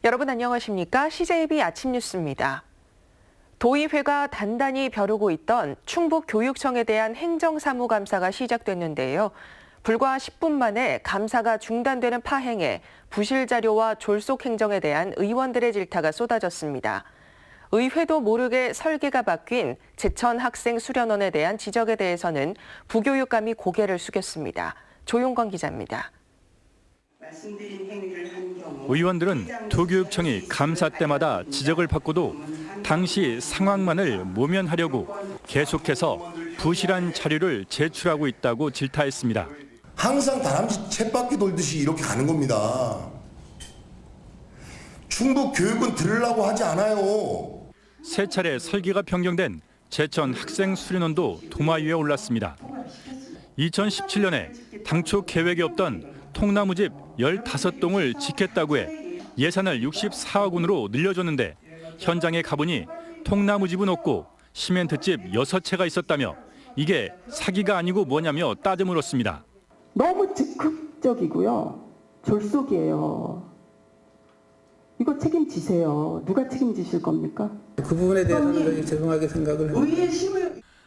여러분 안녕하십니까? CJB 아침 뉴스입니다. 도의회가 단단히 벼르고 있던 충북교육청에 대한 행정사무감사가 시작됐는데요. 불과 10분 만에 감사가 중단되는 파행에 부실 자료와 졸속 행정에 대한 의원들의 질타가 쏟아졌습니다. 의회도 모르게 설계가 바뀐 제천 학생수련원에 대한 지적에 대해서는 부교육감이 고개를 숙였습니다. 조용건 기자입니다. 의원들은 도교육청이 감사 때마다 지적을 받고도 당시 상황만을 모면하려고 계속해서 부실한 자료를 제출하고 있다고 질타했습니다. 항상 다람쥐 쳇바퀴 돌듯이 이렇게 가는 겁니다. 충북 교육은 들으려고 하지 않아요. 세 차례 설계가 변경된 제천 학생수련원도 도마 위에 올랐습니다. 2017년에 당초 계획이 없던 통나무집 15동을 짓겠다고 해 예산을 64억 원으로 늘려줬는데 현장에 가보니 통나무집은 없고 시멘트집 6채가 있었다며 이게 사기가 아니고 뭐냐며 따져 물었습니다. 너무 즉흥적이고요. 졸속이에요. 이거 책임지세요. 누가 책임지실 겁니까? 그 부분에 대해서는 죄송하게 생각을 합니다.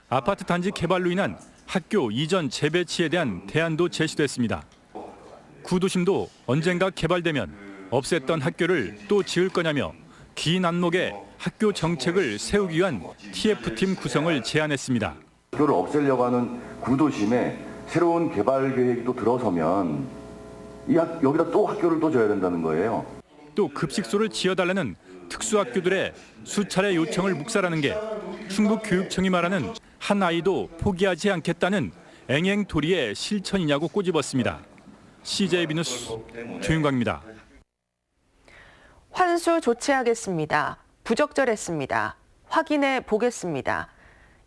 아파트 단지 개발로 인한 학교 이전 재배치에 대한 대안도 제시됐습니다. 구도심도 언젠가 개발되면 없앴던 학교를 또 지을 거냐며 긴 안목의 학교 정책을 세우기 위한 TF팀 구성을 제안했습니다. 학교를 없애려고 하는 구도심에 새로운 개발 계획이 또 들어서면 여기다 또 학교를 또 줘야 된다는 거예요. 또 급식소를 지어달라는 특수학교들의 수차례 요청을 묵살하는 게 충북교육청이 말하는 한 아이도 포기하지 않겠다는 앵앵도리의 실천이냐고 꼬집었습니다. CJB 뉴스 조윤광입니다. 환수 조치하겠습니다. 부적절했습니다. 확인해 보겠습니다.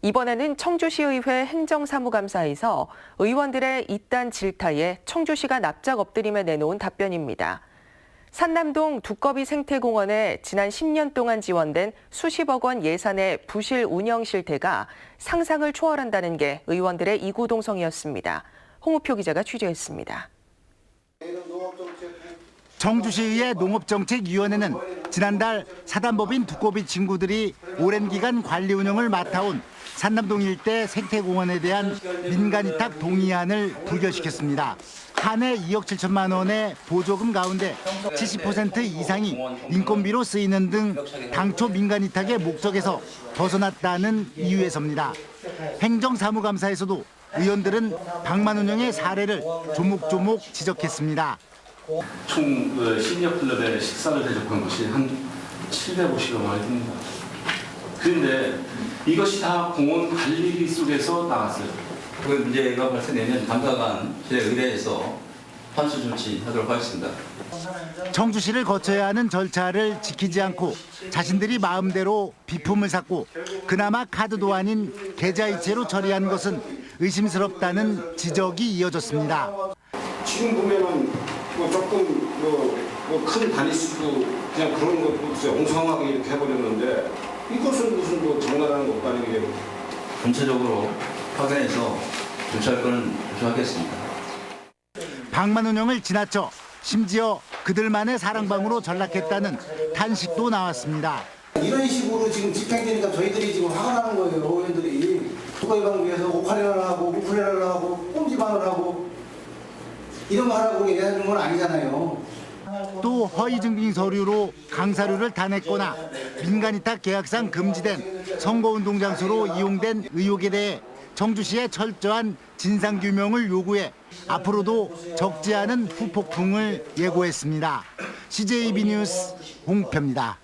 이번에는 청주시의회 행정사무감사에서 의원들의 이딴 질타에 청주시가 납작 엎드림에 내놓은 답변입니다. 산남동 두꺼비 생태공원에 지난 10년 동안 지원된 수십억 원 예산의 부실 운영 실태가 상상을 초월한다는 게 의원들의 이구동성이었습니다. 홍우표 기자가 취재했습니다. 청주시의회 농업정책위원회는 지난달 사단법인 두꺼비 친구들이 오랜 기간 관리 운영을 맡아온 산남동 일대 생태공원에 대한 민간위탁 동의안을 부결시켰습니다. 한 해 2억 7천만 원의 보조금 가운데 70% 이상이 인건비로 쓰이는 등 당초 민간위탁의 목적에서 벗어났다는 이유에서입니다. 행정사무감사에서도 의원들은 방만 운영의 사례를 조목조목 지적했습니다. 총 시니어 클럽에 식사를 대접한 것이 한 750여 원이 됩니다. 그런데 이것이 다 공원 관리비 속에서 나왔어요. 그 문제가 발생되면 감사관 제 의뢰해서 환수 조치하도록 하겠습니다. 청주시를 거쳐야 하는 절차를 지키지 않고 자신들이 마음대로 비품을 샀고 그나마 카드도 아닌 계좌이체로 처리한 것은 의심스럽다는 지적이 이어졌습니다. 지금 보면은 조금 큰 단위수도 그냥 그런 것도 엉성하게 이렇게 해버렸는데 이것은 무슨 장난하는 것도 아니고 전체적으로 확인해서 조치할 거는 조치하겠습니다. 방만 운영을 지나쳐 심지어 그들만의 사랑방으로 전락했다는 탄식도 나왔습니다. 이런 식으로 지금 집행되니까 저희들이 지금 화가 나는 거예요. 의원들이 두꺼비방 위해서 오카레를 하고 우쿨렐레를 하고 꼼지방을 하고 이런 거 하라고 얘기하는 건 아니잖아요. 또 허위 증빙 서류로 강사료를 타냈거나 민간위탁 계약상 금지된 선거운동 장소로 이용된 의혹에 대해 청주시에 철저한 진상규명을 요구해 앞으로도 적지 않은 후폭풍을 예고했습니다. CJB 뉴스 홍표입니다.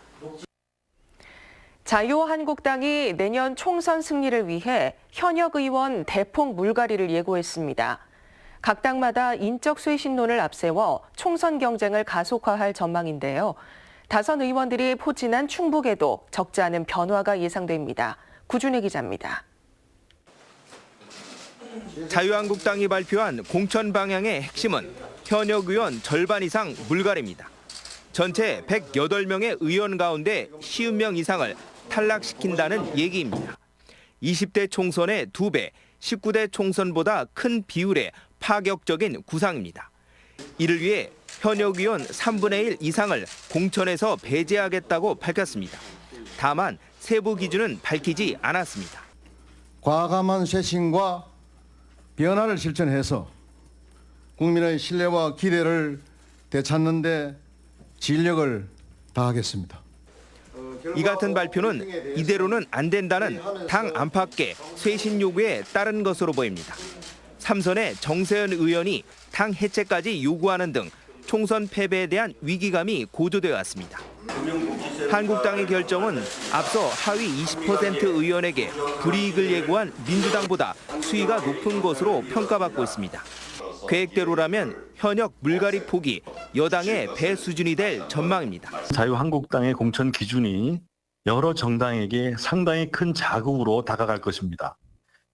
자유한국당이 내년 총선 승리를 위해 현역 의원 대폭 물갈이를 예고했습니다. 각 당마다 인적 쇄신론을 앞세워 총선 경쟁을 가속화할 전망인데요. 다선 의원들이 포진한 충북에도 적지 않은 변화가 예상됩니다. 구준혜 기자입니다. 자유한국당이 발표한 공천 방향의 핵심은 현역 의원 절반 이상 물갈이입니다. 전체 108명의 의원 가운데 50명 이상을 탈락시킨다는 얘기입니다. 20대 총선의 2배, 19대 총선보다 큰 비율의 파격적인 구상입니다. 이를 위해 현역 의원 3분의 1 이상을 공천에서 배제하겠다고 밝혔습니다. 다만 세부 기준은 밝히지 않았습니다. 과감한 쇄신과 변화를 실천해서 국민의 신뢰와 기대를 되찾는 데 진력을 다하겠습니다. 이 같은 발표는 이대로는 안 된다는 당 안팎의 쇄신 요구에 따른 것으로 보입니다. 삼선의 정세현 의원이 당 해체까지 요구하는 등 총선 패배에 대한 위기감이 고조되어 왔습니다. 한국당의 결정은 앞서 하위 20% 의원에게 불이익을 예고한 민주당보다 수위가 높은 것으로 평가받고 있습니다. 계획대로라면 현역 물갈이 폭이 여당의 배 수준이 될 전망입니다. 자유한국당의 공천 기준이 여러 정당에게 상당히 큰 자극으로 다가갈 것입니다.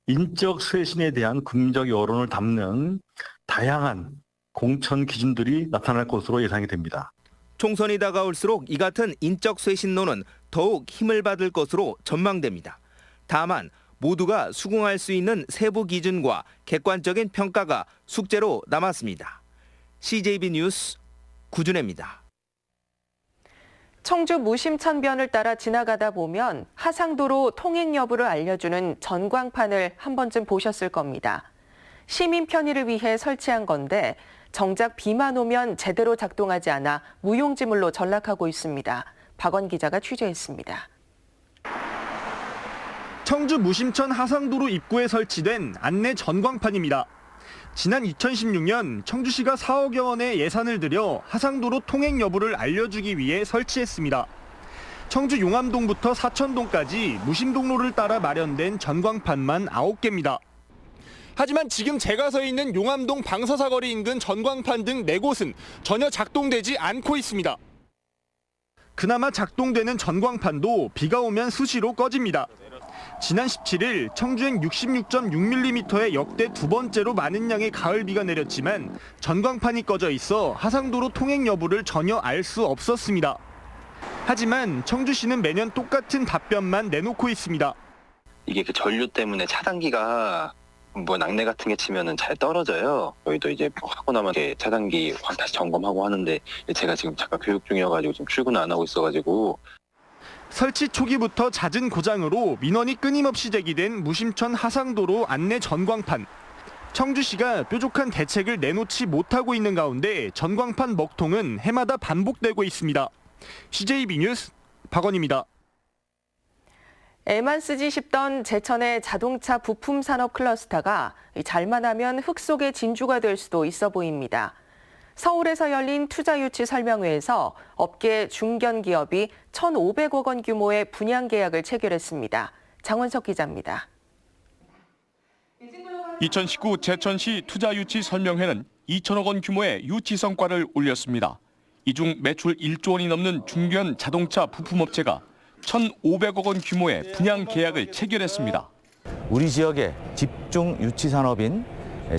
인적 쇄신에 대한 국민적 여론을 담는 다양한 공천 기준들이 나타날 것으로 예상이 됩니다. 총선이 다가올수록 이 같은 인적 쇄신론은 더욱 힘을 받을 것으로 전망됩니다. 다만 모두가 수긍할 수 있는 세부 기준과 객관적인 평가가 숙제로 남았습니다. CJB 뉴스 구준혜입니다. 청주 무심천변을 따라 지나가다 보면 하상도로 통행 여부를 알려주는 전광판을 한 번쯤 보셨을 겁니다. 시민 편의를 위해 설치한 건데 정작 비만 오면 제대로 작동하지 않아 무용지물로 전락하고 있습니다. 박원 기자가 취재했습니다. 청주 무심천 하상도로 입구에 설치된 안내 전광판입니다. 지난 2016년 청주시가 4억여 원의 예산을 들여 하상도로 통행 여부를 알려주기 위해 설치했습니다. 청주 용암동부터 사천동까지 무심동로를 따라 마련된 전광판만 9개입니다. 하지만 지금 제가 서 있는 용암동 방서사거리 인근 전광판 등 4곳은 전혀 작동되지 않고 있습니다. 그나마 작동되는 전광판도 비가 오면 수시로 꺼집니다. 지난 17일 청주행 66.6mm의 역대 두 번째로 많은 양의 가을비가 내렸지만 전광판이 꺼져 있어 하상도로 통행 여부를 전혀 알 수 없었습니다. 하지만 청주시는 매년 똑같은 답변만 내놓고 있습니다. 이게 그 전류 때문에 차단기가 낙뢰 같은 게 치면은 잘 떨어져요. 저희도 이제 하고 나면 차단기 다시 점검하고 하는데 제가 지금 잠깐 교육 중이어가지고 지금 출근 안 하고 있어가지고. 설치 초기부터 잦은 고장으로 민원이 끊임없이 제기된 무심천 하상도로 안내 전광판. 청주시가 뾰족한 대책을 내놓지 못하고 있는 가운데 전광판 먹통은 해마다 반복되고 있습니다. CJB 뉴스 박원입니다. 애만 쓰지 싶던 제천의 자동차 부품 산업 클러스터가 잘만 하면 흙 속의 진주가 될 수도 있어 보입니다. 서울에서 열린 투자유치 설명회에서 업계 중견기업이 1,500억 원 규모의 분양 계약을 체결했습니다. 장원석 기자입니다. 2019 제천시 투자유치 설명회는 2천억 원 규모의 유치 성과를 올렸습니다. 이 중 매출 1조 원이 넘는 중견 자동차 부품업체가 1,500억 원 규모의 분양 계약을 체결했습니다. 우리 지역의 집중 유치 산업인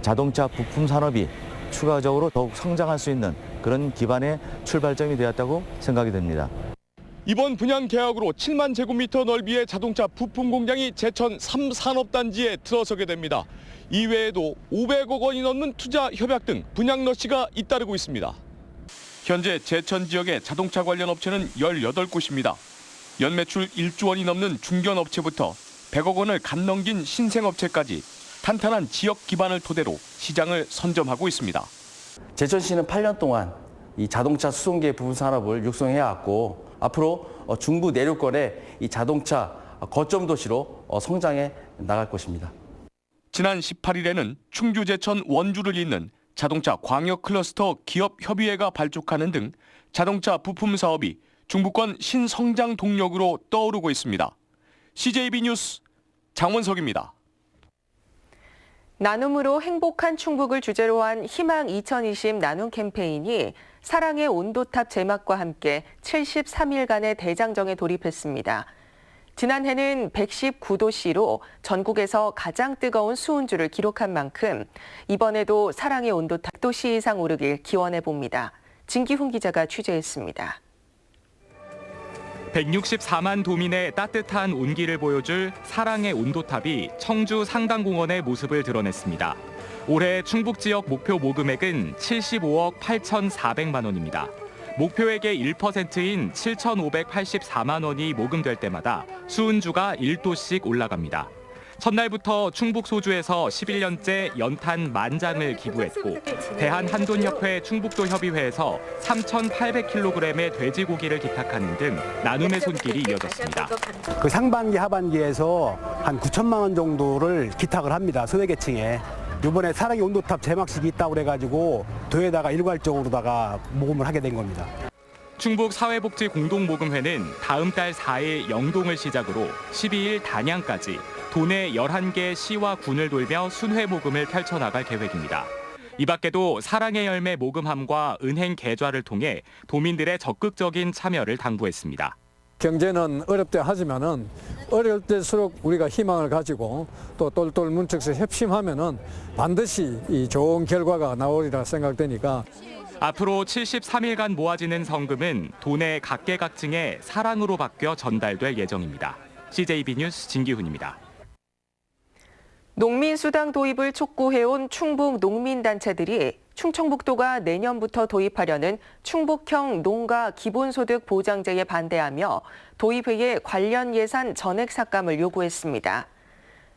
자동차 부품 산업이 추가적으로 더욱 성장할 수 있는 그런 기반의 출발점이 되었다고 생각이 됩니다. 이번 분양 계약으로 7만 제곱미터 넓이의 자동차 부품 공장이 제천 3산업단지에 들어서게 됩니다. 이외에도 500억 원이 넘는 투자 협약 등 분양 러시가 잇따르고 있습니다. 현재 제천 지역의 자동차 관련 업체는 18곳입니다. 연매출 1조 원이 넘는 중견업체부터 100억 원을 간 넘긴 신생업체까지 탄탄한 지역 기반을 토대로 시장을 선점하고 있습니다. 제천시는 8년 동안 이 자동차 수송기의 부분 산업을 육성해 왔고 앞으로 중부 내륙권의 이 자동차 거점 도시로 성장해 나갈 것입니다. 지난 18일에는 충주 제천 원주를 잇는 자동차 광역 클러스터 기업협의회가 발족하는 등 자동차 부품 사업이 중부권 신성장 동력으로 떠오르고 있습니다. CJB 뉴스 장원석입니다. 나눔으로 행복한 충북을 주제로 한 희망 2020 나눔 캠페인이 사랑의 온도탑 제막과 함께 73일간의 대장정에 돌입했습니다. 지난해는 119도씨로 전국에서 가장 뜨거운 수온주를 기록한 만큼 이번에도 사랑의 온도탑 100도씨 이상 오르길 기원해봅니다. 진기훈 기자가 취재했습니다. 164만 도민의 따뜻한 온기를 보여줄 사랑의 온도탑이 청주 상당공원의 모습을 드러냈습니다. 올해 충북 지역 목표 모금액은 75억 8,400만 원입니다. 목표액의 1%인 7,584만 원이 모금될 때마다 수은주가 1도씩 올라갑니다. 첫날부터 충북 소주에서 11년째 연탄 10,000장을 기부했고 대한한돈협회 충북도협의회에서 3,800kg의 돼지고기를 기탁하는 등 나눔의 손길이 이어졌습니다. 그 상반기 하반기에서 한 9천만 원 정도를 기탁을 합니다. 소외계층에. 이번에 사랑의 온도탑 제막식이 있다고 그래가지고 도에다가 일괄적으로다가 모금을 하게 된 겁니다. 충북 사회복지 공동모금회는 다음 달 4일 영동을 시작으로 12일 단양까지 도내 11개 시와 군을 돌며 순회 모금을 펼쳐나갈 계획입니다. 이 밖에도 사랑의 열매 모금함과 은행 계좌를 통해 도민들의 적극적인 참여를 당부했습니다. 경제는 어렵다 하지만은 어려울 때일수록 우리가 희망을 가지고 또 똘똘 뭉쳐서 협심하면은 반드시 이 좋은 결과가 나오리라 생각되니까 앞으로 73일간 모아지는 성금은 도내 각계각층의 사랑으로 바뀌어 전달될 예정입니다. CJB 뉴스 진기훈입니다. 농민수당 도입을 촉구해온 충북 농민단체들이 충청북도가 내년부터 도입하려는 충북형 농가 기본소득 보장제에 반대하며 도입회에 관련 예산 전액 삭감을 요구했습니다.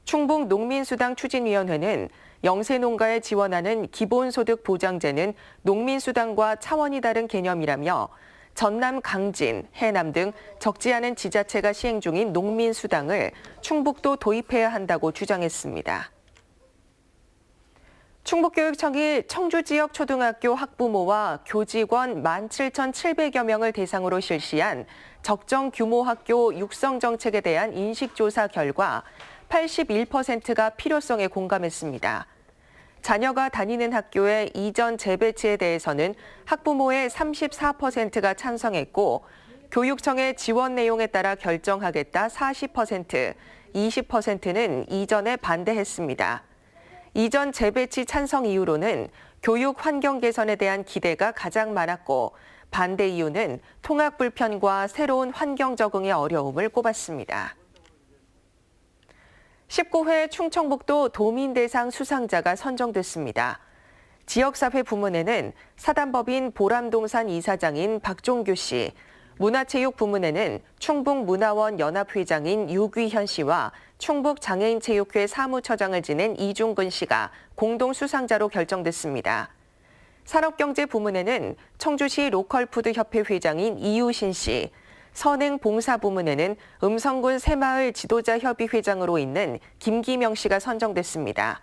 충북 농민수당 추진위원회는 영세농가에 지원하는 기본소득 보장제는 농민수당과 차원이 다른 개념이라며 전남 강진, 해남 등 적지 않은 지자체가 시행 중인 농민수당을 충북도 도입해야 한다고 주장했습니다. 충북교육청이 청주 지역 초등학교 학부모와 교직원 17,700여 명을 대상으로 실시한 적정 규모 학교 육성 정책에 대한 인식조사 결과 81%가 필요성에 공감했습니다. 자녀가 다니는 학교의 이전 재배치에 대해서는 학부모의 34%가 찬성했고 교육청의 지원 내용에 따라 결정하겠다 40%, 20%는 이전에 반대했습니다. 이전 재배치 찬성 이유로는 교육 환경 개선에 대한 기대가 가장 많았고 반대 이유는 통학 불편과 새로운 환경 적응의 어려움을 꼽았습니다. 19회 충청북도 도민대상 수상자가 선정됐습니다. 지역사회 부문에는 사단법인 보람동산 이사장인 박종규 씨, 문화체육 부문에는 충북문화원 연합회장인 유귀현 씨와 충북장애인체육회 사무처장을 지낸 이중근 씨가 공동 수상자로 결정됐습니다. 산업경제 부문에는 청주시 로컬푸드협회 회장인 이유신 씨, 선행봉사 부문에는 음성군 새마을 지도자협의 회장으로 있는 김기명 씨가 선정됐습니다.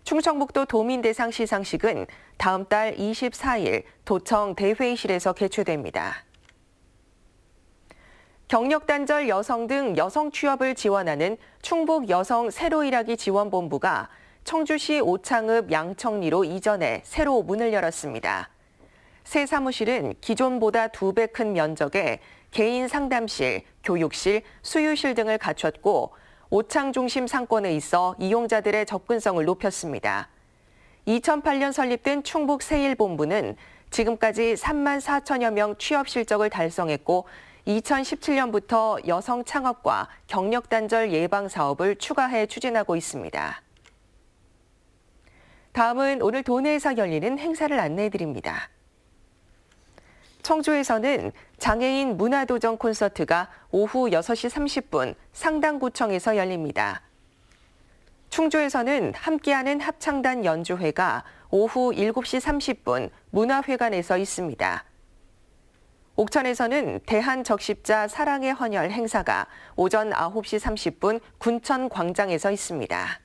충청북도 도민대상 시상식은 다음 달 24일 도청 대회의실에서 개최됩니다. 경력단절 여성 등 여성 취업을 지원하는 충북 여성 새로 일하기 지원본부가 청주시 오창읍 양청리로 이전해 새로 문을 열었습니다. 새 사무실은 기존보다 2배 큰 면적에 개인 상담실, 교육실, 수유실 등을 갖췄고 오창 중심 상권에 있어 이용자들의 접근성을 높였습니다. 2008년 설립된 충북 새1본부는 지금까지 3만 4천여 명 취업 실적을 달성했고 2017년부터 여성 창업과 경력 단절 예방 사업을 추가해 추진하고 있습니다. 다음은 오늘 도내에서 열리는 행사를 안내해드립니다. 청주에서는 장애인 문화도전 콘서트가 오후 6시 30분 상당구청에서 열립니다. 충주에서는 함께하는 합창단 연주회가 오후 7시 30분 문화회관에서 있습니다. 옥천에서는 대한적십자 사랑의 헌혈 행사가 오전 9시 30분 군천광장에서 있습니다.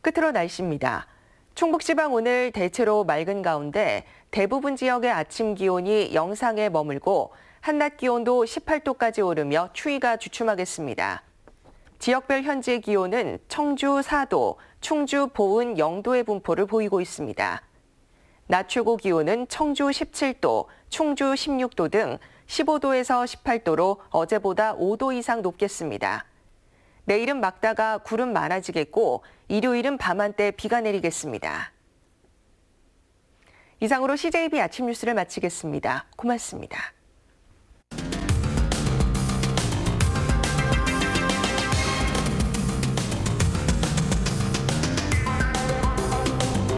끝으로 날씨입니다. 충북지방 오늘 대체로 맑은 가운데 대부분 지역의 아침 기온이 영상에 머물고 한낮 기온도 18도까지 오르며 추위가 주춤하겠습니다. 지역별 현재 기온은 청주 4도, 충주 보은 0도의 분포를 보이고 있습니다. 낮 최고 기온은 청주 17도, 충주 16도 등 15도에서 18도로 어제보다 5도 이상 높겠습니다. 내일은 막다가 구름 많아지겠고 일요일은 밤한때 비가 내리겠습니다. 이상으로 CJB 아침 뉴스를 마치겠습니다. 고맙습니다.